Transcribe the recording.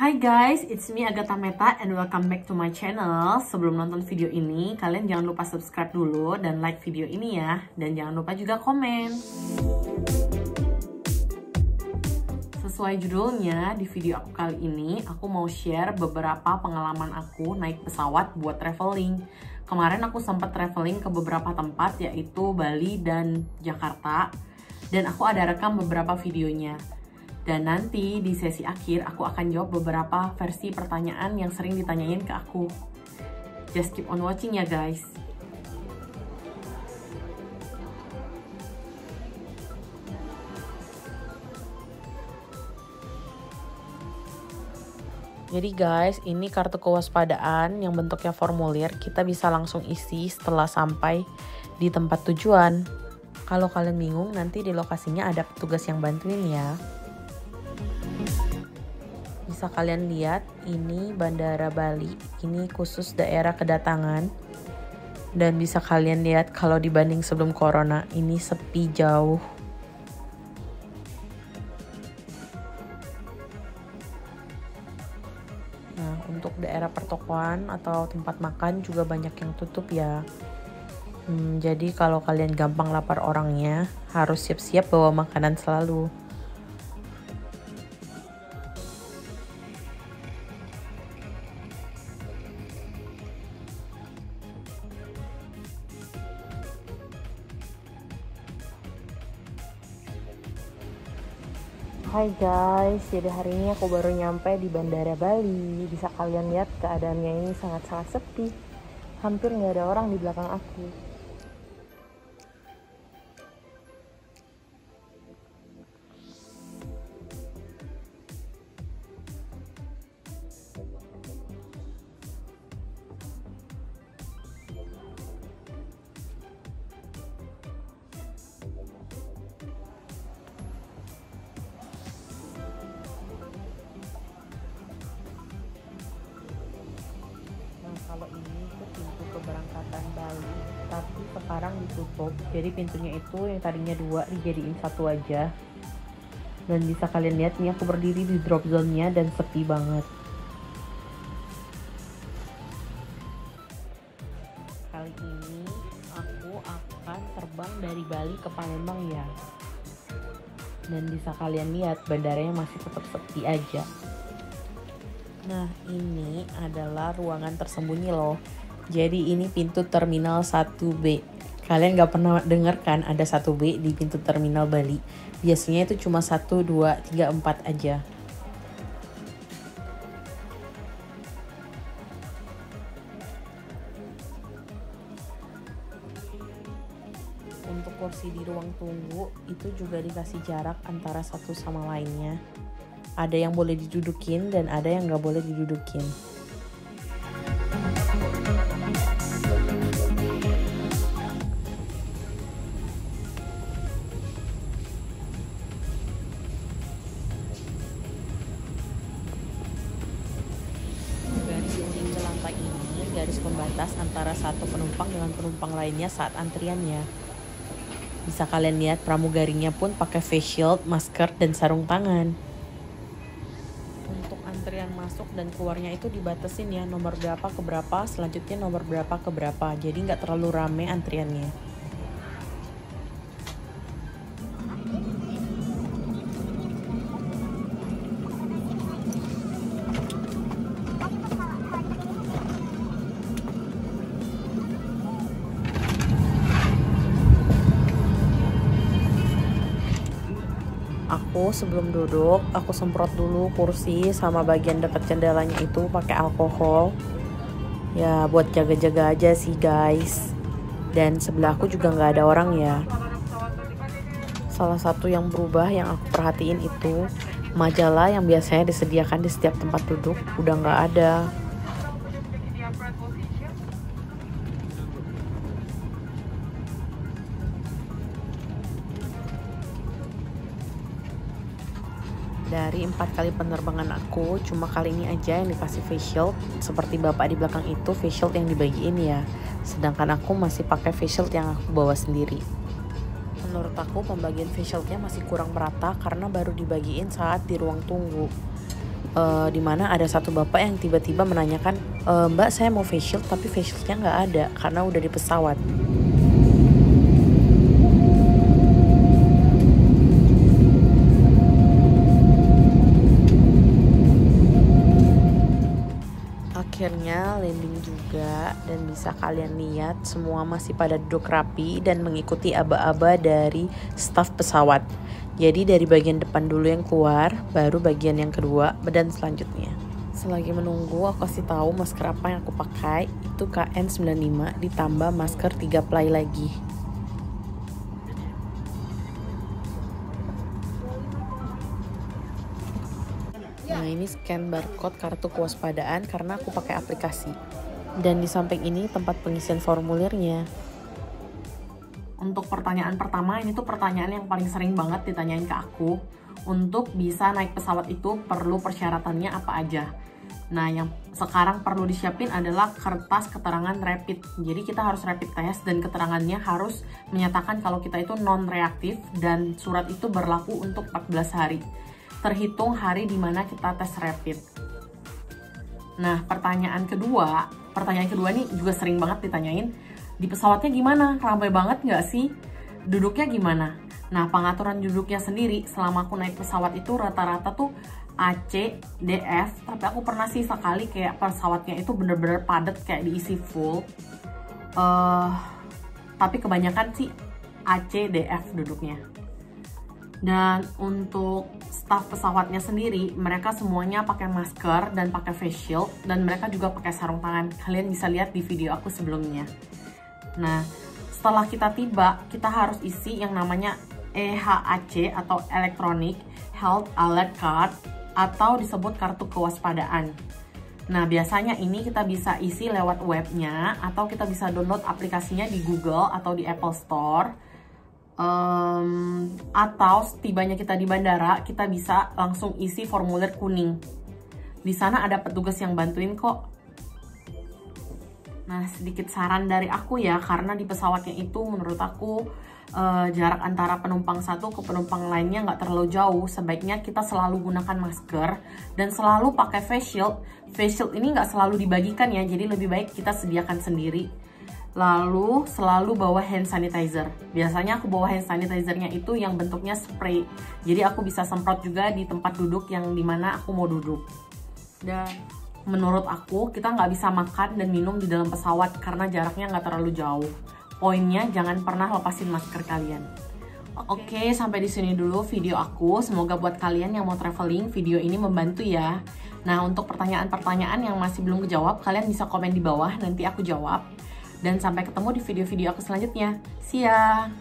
Hai guys, it's me Agatha Meta and welcome back to my channel. Sebelum nonton video ini, kalian jangan lupa subscribe dulu dan like video ini ya. Dan jangan lupa juga komen. Sesuai judulnya, di video aku kali ini, aku mau share beberapa pengalaman aku naik pesawat buat traveling. Kemarin aku sempat traveling ke beberapa tempat, yaitu Bali dan Jakarta. Dan aku ada rekam beberapa videonya. Dan nanti di sesi akhir aku akan jawab beberapa versi pertanyaan yang sering ditanyain ke aku. Just keep on watching ya guys. Jadi guys, ini kartu kewaspadaan yang bentuknya formulir. Kita bisa langsung isi setelah sampai di tempat tujuan. Kalau kalian bingung, nanti di lokasinya ada petugas yang bantuin ya. Bisa kalian lihat, ini Bandara Bali, ini khusus daerah kedatangan. Dan bisa kalian lihat kalau dibanding sebelum corona, ini sepi jauh. Nah, untuk daerah pertokoan atau tempat makan juga banyak yang tutup ya. Jadi kalau kalian gampang lapar orangnya, harus siap-siap bawa makanan selalu. Hai guys, jadi hari ini aku baru nyampe di Bandara Bali. Bisa kalian lihat keadaannya ini sangat-sangat sepi. Hampir nggak ada orang di belakang aku. Kalau ini tuh pintu keberangkatan Bali, tapi sekarang ditutup. Jadi pintunya itu yang tadinya 2 dijadiin 1 aja. Dan bisa kalian lihat nih, aku berdiri di drop zone-nya dan sepi banget. Kali ini aku akan terbang dari Bali ke Palembang ya. Dan bisa kalian lihat bandaranya masih tetap sepi aja. Nah, ini adalah ruangan tersembunyi loh. Jadi ini pintu terminal 1B. Kalian gak pernah dengar kan ada 1B di pintu terminal Bali? Biasanya itu cuma 1, 2, 3, 4 aja. Untuk kursi di ruang tunggu itu juga dikasih jarak antara satu sama lainnya. Ada yang boleh didudukin dan ada yang nggak boleh didudukin. Garis kuning di lantai ini garis pembatas antara satu penumpang dengan penumpang lainnya saat antriannya. Bisa kalian lihat pramugarinya pun pakai face shield, masker, dan sarung tangan. Antrian masuk dan keluarnya itu dibatasin ya, nomor berapa ke berapa, selanjutnya nomor berapa ke berapa, jadi nggak terlalu rame antriannya. Aku sebelum duduk, aku semprot dulu kursi sama bagian dekat jendelanya itu pakai alkohol. Ya buat jaga-jaga aja sih guys. Dan sebelah aku juga nggak ada orang ya. Salah satu yang berubah yang aku perhatiin itu majalah yang biasanya disediakan di setiap tempat duduk udah nggak ada. Dari 4 kali penerbangan aku, cuma kali ini aja yang dikasih face shield. Seperti bapak di belakang itu face shield yang dibagiin ya. Sedangkan aku masih pakai face shield yang aku bawa sendiri. Menurut aku pembagian face shieldnya masih kurang merata karena baru dibagiin saat di ruang tunggu. Dimana ada satu bapak yang tiba-tiba menanyakan, Mbak saya mau face shield tapi face shieldnya nggak ada karena udah di pesawat. Akhirnya landing juga, dan bisa kalian lihat semua masih pada duduk rapi dan mengikuti aba-aba dari staf pesawat. Jadi dari bagian depan dulu yang keluar, baru bagian yang kedua dan selanjutnya. Selagi menunggu, aku kasih tahu masker apa yang aku pakai. Itu KN95 ditambah masker 3 ply lagi. Nah, ini scan barcode kartu kewaspadaan karena aku pakai aplikasi. Dan di samping ini tempat pengisian formulirnya. Untuk pertanyaan pertama, ini tuh pertanyaan yang paling sering banget ditanyain ke aku. Untuk bisa naik pesawat itu perlu persyaratannya apa aja. Nah, yang sekarang perlu disiapin adalah kertas keterangan rapid. Jadi kita harus rapid test dan keterangannya harus menyatakan kalau kita itu non-reaktif, dan surat itu berlaku untuk 14 hari. Terhitung hari dimana kita tes rapid. Nah, pertanyaan kedua ini juga sering banget ditanyain, di pesawatnya gimana? Ramai banget nggak sih? Duduknya gimana? Nah, pengaturan duduknya sendiri selama aku naik pesawat itu rata-rata tuh AC, DF, tapi aku pernah sih sekali kayak pesawatnya itu bener-bener padat kayak diisi full. Tapi kebanyakan sih AC, DF duduknya. Dan untuk staf pesawatnya sendiri, mereka semuanya pakai masker dan pakai face shield, dan mereka juga pakai sarung tangan. Kalian bisa lihat di video aku sebelumnya. Nah, setelah kita tiba, kita harus isi yang namanya EHAC atau Electronic Health Alert Card, atau disebut kartu kewaspadaan. Nah, biasanya ini kita bisa isi lewat webnya, atau kita bisa download aplikasinya di Google atau di Apple Store. Atau setibanya kita di bandara, kita bisa langsung isi formulir kuning. Di sana ada petugas yang bantuin kok. Nah, sedikit saran dari aku ya, karena di pesawatnya itu menurut aku jarak antara penumpang satu ke penumpang lainnya nggak terlalu jauh. Sebaiknya kita selalu gunakan masker dan selalu pakai face shield. Face shield ini nggak selalu dibagikan ya, jadi lebih baik kita sediakan sendiri. Lalu selalu bawa hand sanitizer. Biasanya aku bawa hand sanitizernya itu yang bentuknya spray. Jadi aku bisa semprot juga di tempat duduk yang dimana aku mau duduk. Dan menurut aku kita nggak bisa makan dan minum di dalam pesawat karena jaraknya nggak terlalu jauh. Poinnya jangan pernah lepasin masker kalian. Oke, sampai di sini dulu video aku. Semoga buat kalian yang mau traveling, video ini membantu ya. Nah, untuk pertanyaan-pertanyaan yang masih belum kejawab, kalian bisa komen di bawah, nanti aku jawab. Dan sampai ketemu di video-video aku selanjutnya. See ya!